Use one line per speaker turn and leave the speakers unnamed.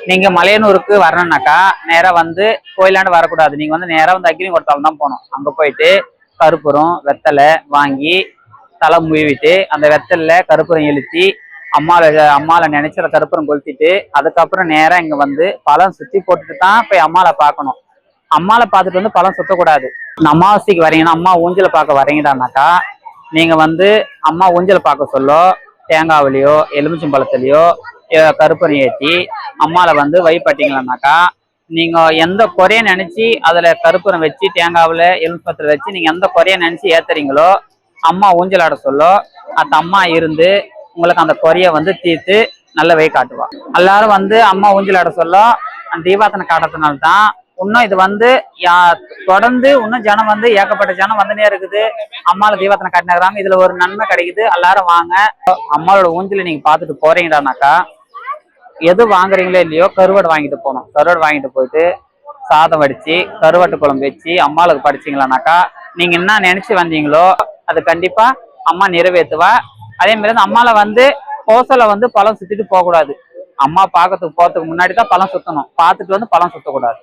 நீங்க மலையனூருக்கு வரணும்னாக்கா நேரா வந்து கோயிலாண்டு வரக்கூடாது. நீங்க வந்து நேரா வந்து அக்னி கொடுத்தாலும் தான் போகணும். அங்க போயிட்டு கருப்புரம் வெத்தலை வாங்கி தலை முழுவிட்டு அந்த வெத்தல்ல கருப்புரம் இழுத்தி அம்மாவை நினைச்சு அந்த கருப்புரம் கொளுத்திட்டு அதுக்கப்புறம் நேரா இங்க வந்து பழம் சுத்தி போட்டுட்டு தான் போய் அம்மாவை பார்க்கணும். அம்மாவை பார்த்துட்டு வந்து பழம் சுத்தக்கூடாது. அமாவாசைக்கு வரீங்கன்னா அம்மா ஊஞ்சலை பார்க்க வரீங்கடானாக்கா நீங்க வந்து அம்மா ஊஞ்சலை பார்க்க சொல்ல தேங்காவிலையோ எலுமிச்சம்பழத்துலையோ கருப்பனை ஏற்றி அம்மாவை வந்து வழிபட்டீங்களானாக்கா நீங்க எந்த குறைய நினைச்சு அதுல கருப்பூரம் வச்சு தேங்காவில எலுமிச்சம்பழத்துல வச்சு நீங்க எந்த குறைய நினைச்சு ஏத்துறீங்களோ அம்மா ஊஞ்சலாட சொல்ல அந்த அம்மா இருந்து உங்களுக்கு அந்த குறைய வந்து தீர்த்து நல்ல வழி காட்டுவா. எல்லாரும் வந்து அம்மா ஊஞ்சலாட சொல்ல அந்த தீபாத்தனை காட்டுறதுனால்தான் இன்னும் இது வந்து தொடர்ந்து இன்னும் ஜனம் வந்து ஏகப்பட்ட ஜனம் வந்துனே இருக்குது. அம்மாவோட தீபாத்தனை காட்டினாங்க. இதுல ஒரு நன்மை கிடைக்குது. எல்லாரும் வாங்க. அம்மாவோட ஊஞ்சலை நீங்க பாத்துட்டு போறீங்கடானாக்கா எது வாங்குறீங்களோ இல்லையோ கருவாடு வாங்கிட்டு போகணும். கருவாடு வாங்கிட்டு போயிட்டு சாதம் வடிச்சு கருவாட்டு குழம்பு வச்சு அம்மாளுக்கு படிச்சீங்களானாக்கா நீங்க என்ன நினைச்சு வந்தீங்களோ அது கண்டிப்பா அம்மா நிறைவேற்றுவா. அதே மாதிரி அம்மால வந்து கோசலை வந்து பழம் சுத்திட்டு போக கூடாது. அம்மா பார்க்கறதுக்கு போறதுக்கு முன்னாடி தான் பழம் சுத்தணும். பார்த்துட்டு வந்து பழம் சுத்தக்கூடாது.